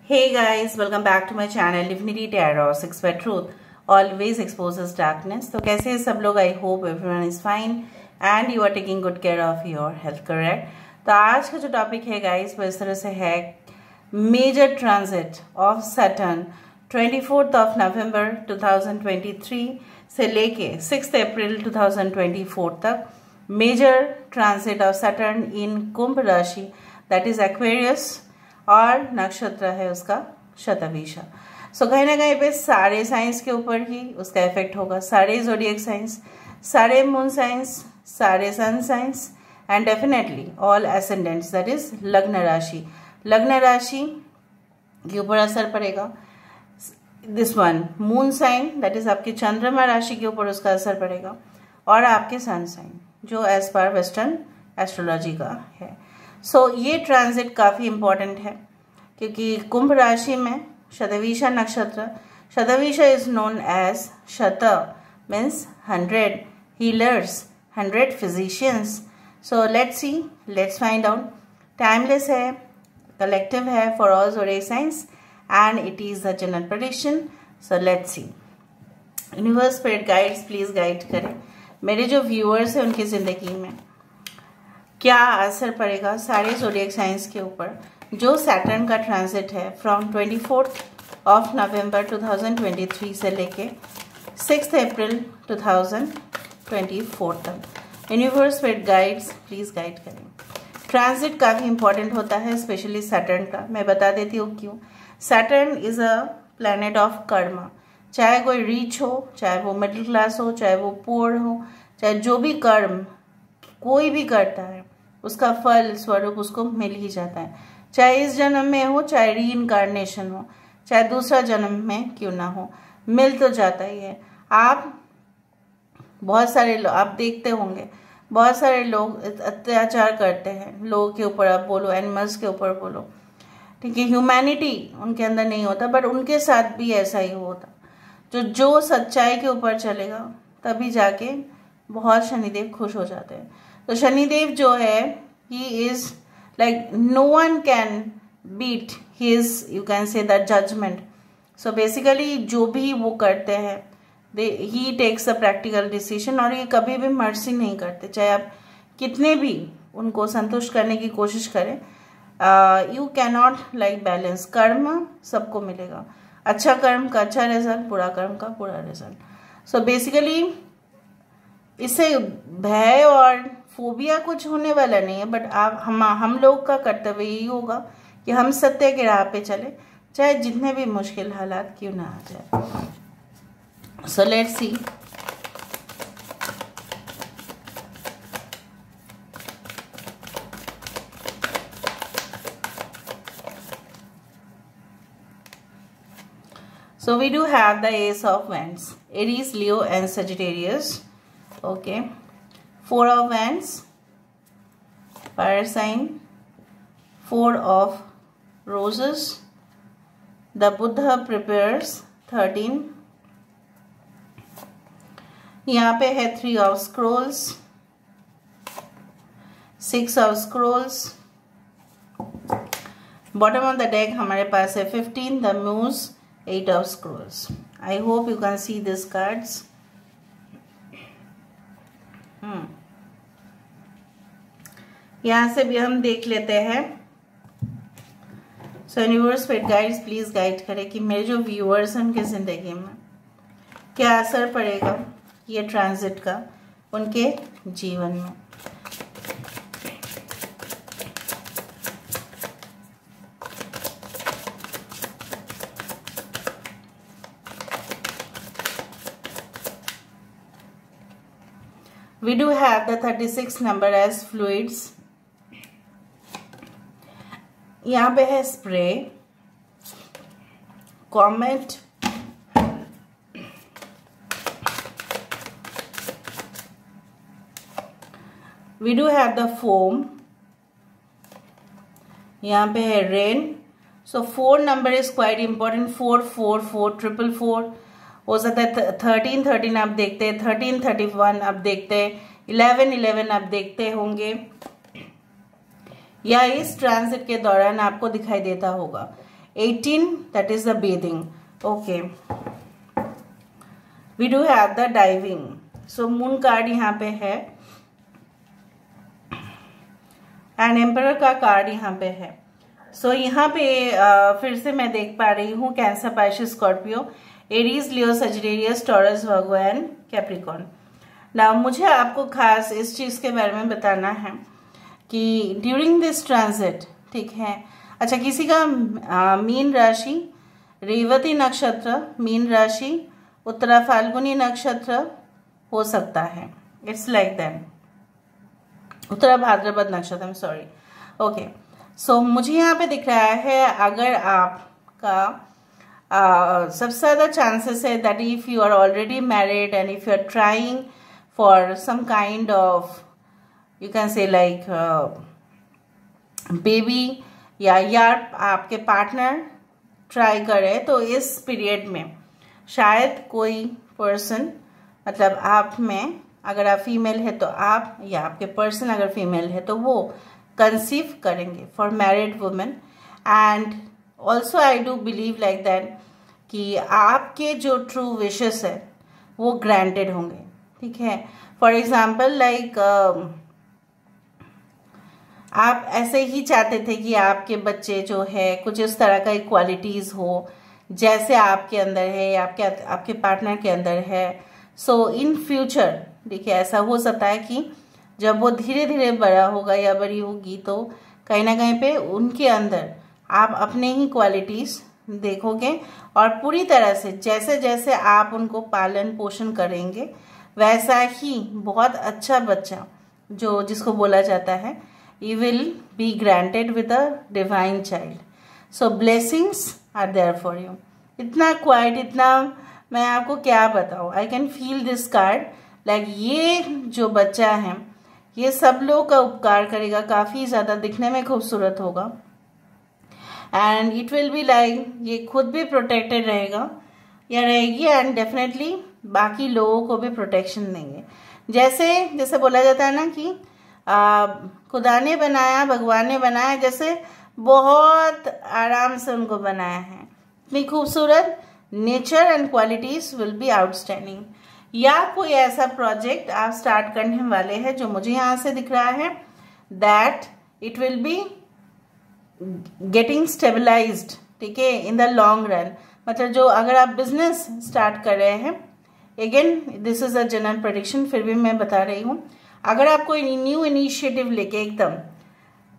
Hey guys, welcome back to my channel Divinity Tarot 6 by Truth always exposes darkness. तो कैसे हैं सब लोग? I hope everyone is fine and you are taking good care of your health, correct? तो आज का जो topic है गाइस वो इस तरह से है major transit of Saturn 24th of November 2023 से लेके 6th अप्रैल 2024 तक major transit of Saturn in Kumbh rashi that is Aquarius और नक्षत्र है उसका शतभिषा। सो कहीं ना कहीं पे सारे साइंस के ऊपर ही उसका इफेक्ट होगा, सारे जोडिएक साइंस, सारे मून साइंस, सारे sun science and definitely all ascendants that is लग्न राशि। लग्न राशि के ऊपर असर पड़ेगा। This one moon sign that is आपके चंद्रमा राशि के ऊपर उसका असर पड़ेगा और आपके सन साइन जो एज पर वेस्टर्न एस्ट्रोलॉजी का है। सो ये ट्रांजिट काफ़ी इम्पॉर्टेंट है क्योंकि कुंभ राशि में शतभिषा नक्षत्र, शतभिषा इज नोन एज शत means 100 healers, 100 physicians. So let's see, let's find out. Timeless है, कलेक्टिव है for all zodiac science and it is the general prediction. So let's see, universe spirit guides please guide करें मेरे जो viewers हैं उनकी जिंदगी में क्या असर पड़ेगा सारे जोडिएक साइंस के ऊपर जो सैटर्न का ट्रांजिट है फ्रॉम 24th ऑफ नवंबर 2023 से लेके 6th अप्रैल 2024 तक। Universe spirit guides please guide करें। ट्रांजिट काफ़ी इंपॉर्टेंट होता है स्पेशली सैटर्न का। मैं बता देती हूँ क्यों। Saturn is a planet of Karma. चाहे कोई रिच हो, चाहे वो मिडिल क्लास हो, चाहे वो पुअर हो, चाहे जो भी कर्म कोई भी करता है उसका फल स्वरूप उसको मिल ही जाता है, चाहे इस जन्म में हो, चाहे रीइंकार्नेशन हो, चाहे दूसरा जन्म में क्यों ना हो, मिल तो जाता ही है। आप बहुत सारे लोग आप देखते होंगे, बहुत सारे लोग अत्याचार करते हैं लोगों के ऊपर, आप बोलो एनिमल्स के ऊपर बोलो, ठीक है, ह्यूमैनिटी उनके अंदर नहीं होता, बट उनके साथ भी ऐसा ही होता। जो सच्चाई के ऊपर चलेगा तभी जाके बहुत शनिदेव खुश हो जाते हैं। तो शनिदेव जो है he is like no one can beat his, you can say that judgement. So basically जो भी वो करते हैं he takes a practical decision और ये कभी भी मर्सी नहीं करते, चाहे आप कितने भी उनको संतुष्ट करने की कोशिश करें। You can not like balance. कर्म सबको मिलेगा, अच्छा कर्म का अच्छा रिजल्ट, बुरा कर्म का बुरा रिजल्ट। सो बेसिकली इससे भय और फोबिया कुछ होने वाला नहीं है, बट आप हम लोग का कर्तव्य यही होगा कि हम सत्य के राह पे चले, चाहे जितने भी मुश्किल हालात क्यों ना आ जाए। सो let's C, so we do have the Ace of Wands, Aries, Leo and Sagittarius. Okay, 4 of Wands, fire sign, 4 of Roses, the Buddha prepares 13, यहाँ पे है 3 of Scrolls, 6 of Scrolls, bottom of the deck हमारे पास है 15 the Muse, 8 of Scrolls. I hope you can see these cards. यहाँ से भी हम देख लेते हैं। सो universe spirit guides please guide करें कि मेरे जो व्यूअर्स हैं उनकी जिंदगी में क्या असर पड़ेगा ये ट्रांजिट का उनके जीवन में। We do have the 36 number as fluids. यहाँ पे है spray, comet, we do have the foam, यहाँ पे है rain. So 4 number is quite important. 4 4 4 4 4 हो सकता है 13 13 आप देखते हैं, 13 31 आप देखते हैं, 11 11 आप देखते होंगे। या इस ट्रांजिट के दौरान आपको दिखाई देता होगा। 18, that is the bathing. Okay, we do have the diving. So moon card यहाँ पे है एंड एम्परर का कार्ड यहाँ पे है. सो यहाँ पे फिर से मैं देख पा रही हूँ cancer, Pisces, Scorpio, Aries, Leo, Sagittarius, taurus, Virgo and Capricorn. ना मुझे आपको खास इस चीज के बारे में बताना है कि ड्यूरिंग दिस ट्रांजिट, ठीक है, अच्छा किसी का मीन राशि, रेवती नक्षत्र, मीन राशि, उत्तरा फाल्गुनी नक्षत्र हो सकता है. It's like that. Uttara Bhadrapada नक्षत्र, I am sorry. Okay, so मुझे यहाँ पे दिख रहा है अगर आपका सबसे ज़्यादा चांसेस है that if you are already married and if you are trying for some kind of, you can say like baby, या आपके पार्टनर ट्राई करे, तो इस पीरियड में शायद कोई पर्सन, मतलब आप में अगर आप फीमेल है तो आप, या आपके पर्सन अगर फीमेल है तो वो कंसीव करेंगे for married women. And also I do believe like that कि आपके जो ट्रू विशेस है वो ग्रांटेड होंगे. ठीक है, फॉर एग्जाम्पल लाइक आप ऐसे ही चाहते थे कि आपके बच्चे जो है कुछ इस तरह का क्वालिटीज हो जैसे आपके अंदर है या आपके पार्टनर के अंदर है. सो इन फ्यूचर देखिए ऐसा हो सकता है कि जब वो धीरे धीरे बड़ा होगा या बड़ी होगी तो कहीं ना कहीं पे उनके अंदर आप अपने ही क्वालिटीज देखोगे और पूरी तरह से जैसे जैसे आप उनको पालन पोषण करेंगे वैसा ही बहुत अच्छा बच्चा जो जिसको बोला जाता है you will be granted with a divine child. So blessings are there for you. इतना क्वाइट, इतना मैं आपको क्या बताऊँ. I can feel this card like ये जो बच्चा है ये सब लोग का उपकार करेगा, काफ़ी ज़्यादा दिखने में खूबसूरत होगा and it will be like ये खुद भी प्रोटेक्टेड रहेगा या रहेगी एंड डेफिनेटली बाकी लोगों को भी प्रोटेक्शन देंगे. जैसे बोला जाता है ना कि खुदा ने बनाया, भगवान ने बनाया, जैसे बहुत आराम से उनको बनाया है. इतनी खूबसूरत nature and qualities will be outstanding. या कोई ऐसा प्रोजेक्ट आप स्टार्ट करने वाले हैं जो मुझे यहाँ से दिख रहा है that it will be getting stabilised. ठीक है, इन द लॉन्ग रन. मतलब जो अगर आप बिजनेस स्टार्ट कर रहे हैं, again this is a general prediction, फिर भी मैं बता रही हूँ, अगर आप कोई न्यू इनिशिएटिव लेके एकदम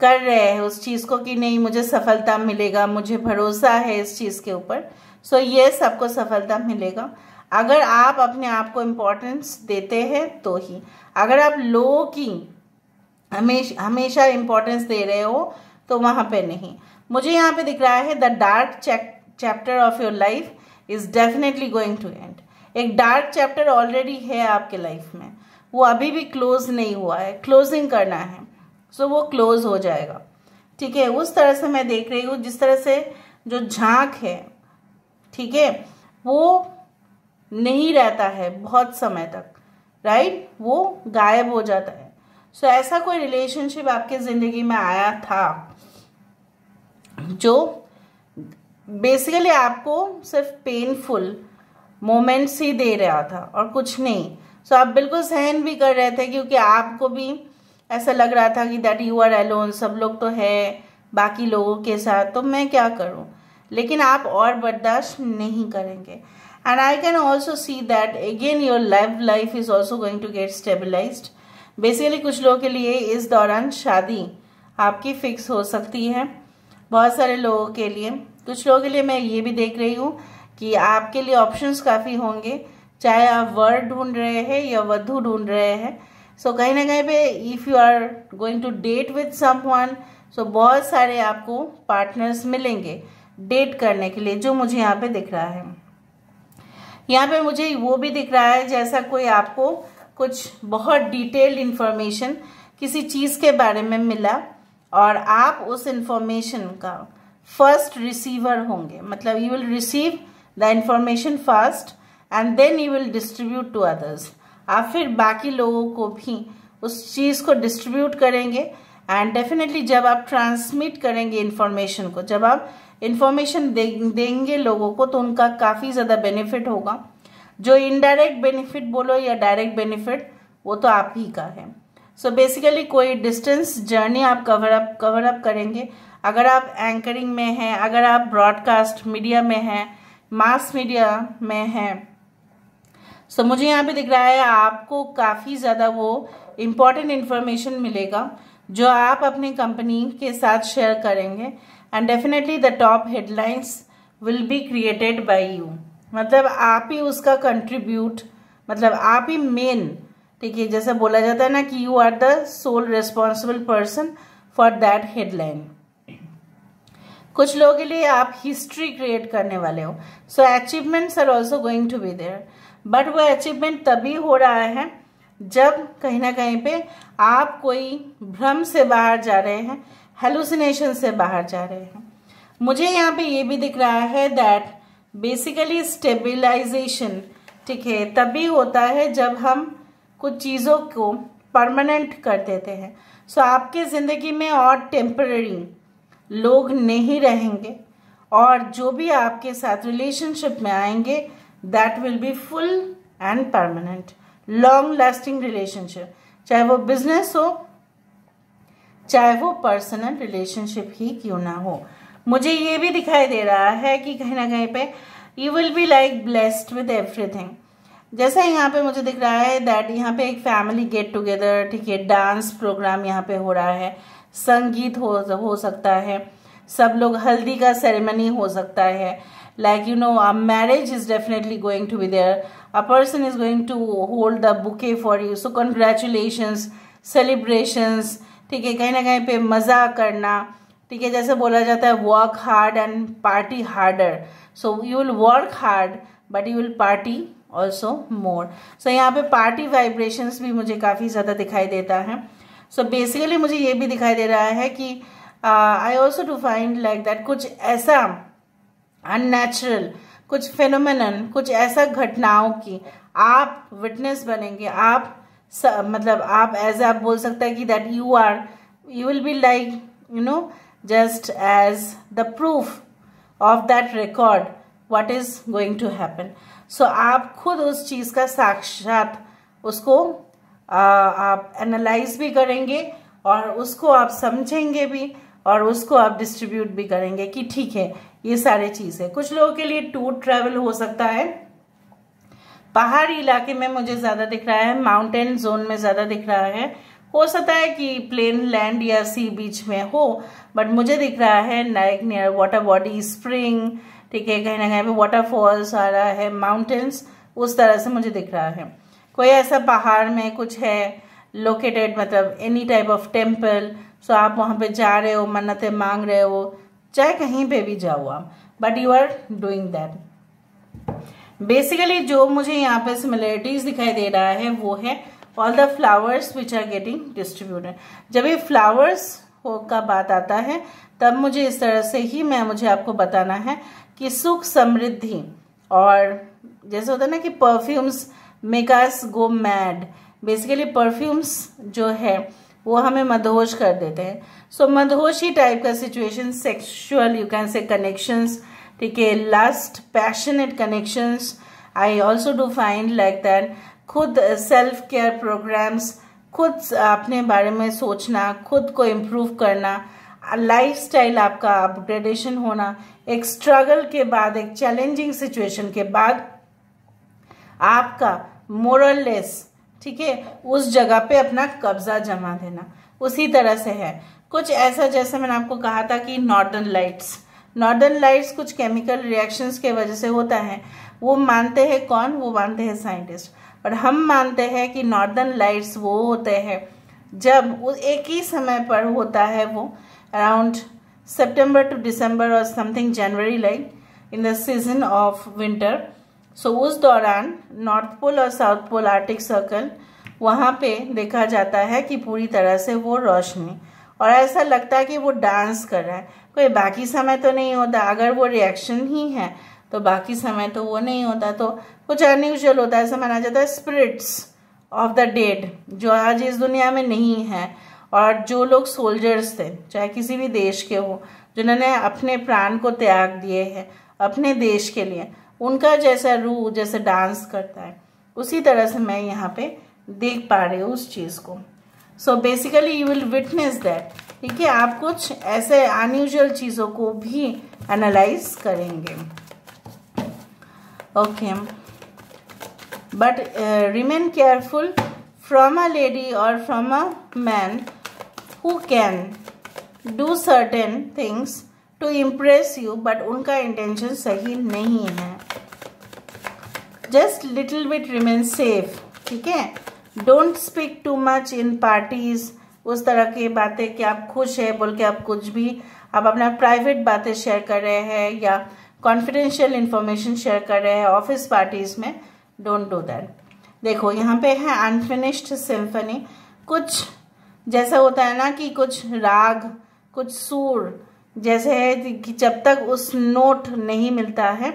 कर रहे हैं उस चीज़ को कि नहीं मुझे सफलता मिलेगा, मुझे भरोसा है इस चीज़ के ऊपर, सो यस आपको सफलता मिलेगा. अगर आप अपने आप को इम्पोर्टेंस देते हैं तो ही. अगर आप लोगों की हमेशा इम्पोर्टेंस दे रहे हो तो वहाँ पे नहीं. मुझे यहाँ पे दिख रहा है the dark chapter of your life is definitely going to end. एक डार्क चैप्टर ऑलरेडी है आपके लाइफ में, वो अभी भी क्लोज नहीं हुआ है, क्लोजिंग करना है, सो वो क्लोज हो जाएगा. ठीक है, उस तरह से मैं देख रही हूँ जिस तरह से जो झांक है, ठीक है, वो नहीं रहता है बहुत समय तक, राइट, वो गायब हो जाता है. सो ऐसा कोई रिलेशनशिप आपके जिंदगी में आया था जो बेसिकली आपको सिर्फ पेनफुल मोमेंट्स ही दे रहा था और कुछ नहीं. सो आप बिल्कुल सहन भी कर रहे थे क्योंकि आपको भी ऐसा लग रहा था कि दैट यू आर अलोन, सब लोग तो है बाकी लोगों के साथ, तो मैं क्या करूं. लेकिन आप और बर्दाश्त नहीं करेंगे. And I can also see that again your life is also going to get stabilised. Basically कुछ लोगों के लिए इस दौरान शादी आपकी फिक्स हो सकती है, बहुत सारे लोगों के लिए. कुछ लोगों के लिए मैं ये भी देख रही हूँ कि आपके लिए ऑप्शंस काफ़ी होंगे, चाहे आप वर ढूंढ रहे हैं या वधू ढूंढ रहे हैं. सो कहीं ना कहीं पे if you are going to date with someone, so बहुत सारे आपको पार्टनर्स मिलेंगे डेट करने के लिए, जो मुझे यहाँ पे दिख रहा है. यहाँ पे मुझे वो भी दिख रहा है जैसा कोई आपको कुछ बहुत डिटेल्ड इंफॉर्मेशन किसी चीज़ के बारे में मिला और आप उस इंफॉर्मेशन का फर्स्ट रिसीवर होंगे. मतलब you will receive the information first and then you will distribute to others. आप फिर बाकी लोगों को भी उस चीज़ को डिस्ट्रीब्यूट करेंगे एंड डेफिनेटली जब आप ट्रांसमिट करेंगे इंफॉर्मेशन को, जब आप इंफॉर्मेशन देंगे लोगों को तो उनका काफ़ी ज़्यादा बेनिफिट होगा। जो इनडायरेक्ट बेनिफिट बोलो या डायरेक्ट बेनिफिट, वो तो आप ही का है। सो बेसिकली कोई डिस्टेंस जर्नी आप कवर अप करेंगे। अगर आप एंकरिंग में हैं, अगर आप ब्रॉडकास्ट मीडिया में हैं, मास मीडिया में हैं, सो मुझे यहाँ पे दिख रहा है आपको काफ़ी ज़्यादा वो इम्पॉर्टेंट इन्फॉर्मेशन मिलेगा जो आप अपनी कंपनी के साथ शेयर करेंगे। And definitely the top headlines will be created by you, मतलब आप ही उसका कंट्रीब्यूट, मतलब आप ही मेन, ठीक है, जैसा बोला जाता है ना कि you are the sole responsible person for that headline. कुछ लोगों के लिए आप हिस्ट्री क्रिएट करने वाले हो। So achievements are also going to be there, but वो अचीवमेंट तभी हो रहा है जब कहीं ना कहीं पे आप कोई भ्रम से बाहर जा रहे हैं, हेलुसिनेशन से बाहर जा रहे हैं। मुझे यहाँ पे ये भी दिख रहा है दैट बेसिकली स्टेबिलाइजेशन, ठीक है, तभी होता है जब हम कुछ चीज़ों को परमानेंट कर देते हैं। सो आपके ज़िंदगी में और टेम्पररी लोग नहीं रहेंगे, और जो भी आपके साथ रिलेशनशिप में आएंगे that will be full and permanent, long lasting relationship, चाहे वो बिजनेस हो, चाहे वो पर्सनल रिलेशनशिप ही क्यों ना हो। मुझे ये भी दिखाई दे रहा है कि कहीं ना कहीं पे you will be like blessed with everything. जैसा यहाँ पे मुझे दिख रहा है दैट यहाँ पे एक फैमिली गेट टुगेदर, ठीक है, डांस प्रोग्राम यहाँ पे हो रहा है, संगीत हो सकता है, सब लोग हल्दी का सेरेमनी हो सकता है, like you know a marriage is definitely going to be there, a person is going to hold the bouquet for you, so congratulations, celebrations, ठीक है, कहीं ना कहीं पे मजा करना, ठीक है, जैसे बोला जाता है work hard and party harder, so you will work hard but you will party also more. So यहाँ पे पार्टी वाइब्रेशंस भी मुझे काफ़ी ज़्यादा दिखाई देता है। सो बेसिकली मुझे ये भी दिखाई दे रहा है कि I also to find like that कुछ ऐसा अननेचुरल, कुछ फेनोमेनन, कुछ ऐसा घटनाओं की आप विटनेस बनेंगे। आप मतलब आप एज आप बोल सकते हैं कि that you will be like you know just as the proof of that record what is going to happen. So आप खुद उस चीज़ का साक्षात उसको आप एनालाइज भी करेंगे और उसको आप समझेंगे भी और उसको आप डिस्ट्रीब्यूट भी करेंगे कि ठीक है ये सारी चीज़ें। कुछ लोगों के लिए टूर ट्रैवल हो सकता है, पहाड़ी इलाके में मुझे ज़्यादा दिख रहा है, माउंटेन जोन में ज़्यादा दिख रहा है, हो सकता है कि प्लेन लैंड या सी बीच में हो, बट मुझे दिख रहा है like near water body, spring, ठीक है, कहीं ना कहीं पे वाटरफॉल्स आ रहा है, माउंटेन्स, उस तरह से मुझे दिख रहा है। कोई ऐसा पहाड़ में कुछ है लोकेटेड, मतलब एनी टाइप ऑफ टेम्पल, सो आप वहाँ पे जा रहे हो, मन्नतें मांग रहे हो, चाहे कहीं पे भी जाओ आप, but you are doing that. Basically जो मुझे यहाँ पे सिमिलरिटीज दिखाई दे रहा है वो है all the flowers which are getting distributed. जब ये फ्लावर्स का बात आता है तब मुझे इस तरह से ही मुझे आपको बताना है कि सुख समृद्धि, और जैसे होता है ना कि perfumes make us go mad, basically perfumes जो है वो हमें मदहोश कर देते हैं। सो मदहोशी टाइप का situation, sexual you can say connections, ठीक है, lust, passionate connections, I also do find like that. खुद सेल्फ केयर प्रोग्राम्स, खुद अपने बारे में सोचना, खुद को इम्प्रूव करना, लाइफस्टाइल आपका अपग्रेडेशन होना, एक स्ट्रगल के बाद, एक चैलेंजिंग सिचुएशन के बाद आपका मोरलेस, ठीक है, उस जगह पे अपना कब्जा जमा देना, उसी तरह से है। कुछ ऐसा जैसे मैंने आपको कहा था कि नॉर्दर्न लाइट्स कुछ केमिकल रिएक्शंस के वजह से होता है, वो मानते हैं कौन, वो मानते हैं साइंटिस्ट, और हम मानते हैं कि नॉर्दर्न लाइट्स वो होते हैं जब एक ही समय पर होता है, वो अराउंड सितंबर टू दिसंबर और something January, like in the season of winter. So उस दौरान नॉर्थ पोल और साउथ पोल आर्टिक सर्कल, वहाँ पे देखा जाता है कि पूरी तरह से वो रोशनी, और ऐसा लगता है कि वो डांस कर रहा है। कोई बाकी समय तो नहीं होता, अगर वो रिएक्शन ही है तो बाकी समय तो वो नहीं होता, तो कुछ अनयूजुअल होता है। ऐसा माना जाता है स्पिरिट्स ऑफ द डेड जो आज इस दुनिया में नहीं है, और जो लोग सोल्जर्स थे, चाहे किसी भी देश के हो, जिन्होंने अपने प्राण को त्याग दिए हैं अपने देश के लिए, उनका जैसा रूह जैसे डांस करता है उसी तरह से मैं यहाँ पे देख पा रही हूँ उस चीज़ को। So basically you will witness that, ठीक है। आप कुछ ऐसे अनयूजुअल चीज़ों को भी एनालाइज करेंगे, okay. But remain careful from a lady और from a man who can do certain things to impress you, but उनका इंटेंशन सही नहीं है। Just little bit remain safe, ठीक है। Don't speak too much in parties, उस तरह की बातें कि आप खुश है बोल के आप कुछ भी आप अपना प्राइवेट बातें शेयर कर रहे हैं या कॉन्फिडेंशियल इंफॉर्मेशन शेयर कर रहे हैं ऑफिस पार्टीज में, डोंट डू दैट। देखो यहाँ पे है अनफिनिश्ड सिम्फनी, कुछ जैसा होता है ना कि कुछ राग कुछ सुर जैसे है कि जब तक उस नोट नहीं मिलता है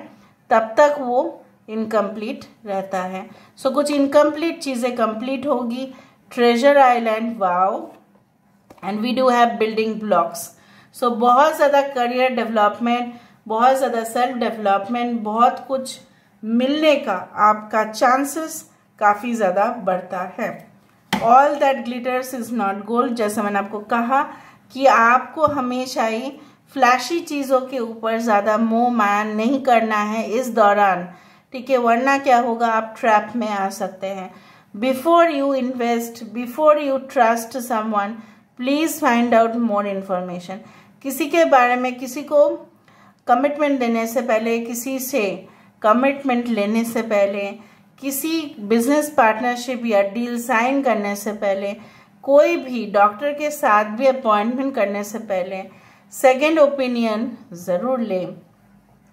तब तक वो इनकम्प्लीट रहता है। सो कुछ इनकम्प्लीट चीज़ें कंप्लीट होगी। Treasure island, wow, and we do have building blocks. So बहुत ज़्यादा करियर डेवलपमेंट, बहुत ज़्यादा सेल्फ डेवलपमेंट, बहुत कुछ मिलने का आपका चांसेस काफ़ी ज़्यादा बढ़ता है। All that glitters is not gold, जैसा मैंने आपको कहा कि आपको हमेशा ही फ्लैशी चीज़ों के ऊपर ज़्यादा मोह माया नहीं करना है इस दौरान, ठीक है, वरना क्या होगा आप ट्रैप में आ सकते हैं। Before you invest, before you trust someone, please find out more information. किसी के बारे में किसी को कमिटमेंट देने से पहले, किसी से कमिटमेंट लेने से पहले, किसी बिजनेस पार्टनरशिप या डील साइन करने से पहले, कोई भी डॉक्टर के साथ भी अपॉइंटमेंट करने से पहले सेकेंड ओपिनियन ज़रूर लें।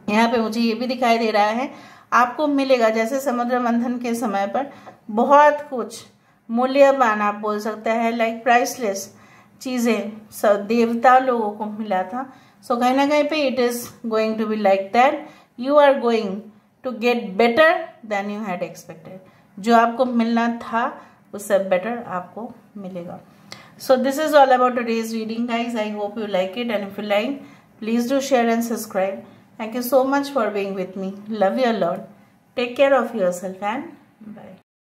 यहाँ पे मुझे ये भी दिखाई दे रहा है आपको मिलेगा, जैसे समुद्र मंथन के समय पर बहुत कुछ मूल्यवान आप बोल सकते हैं लाइक प्राइसलेस चीज़ें सब देवता लोगों को मिला था। सो कहीं ना कहीं पे it is going to be like that, you are going to get better than you had expected. जो आपको मिलना था उससे बेटर आपको मिलेगा। So this is all about today's reading, guys. I hope you like it, and if you like, please do share and subscribe. Thank you so much for being with me. Love you a lot. Take care of yourself and bye.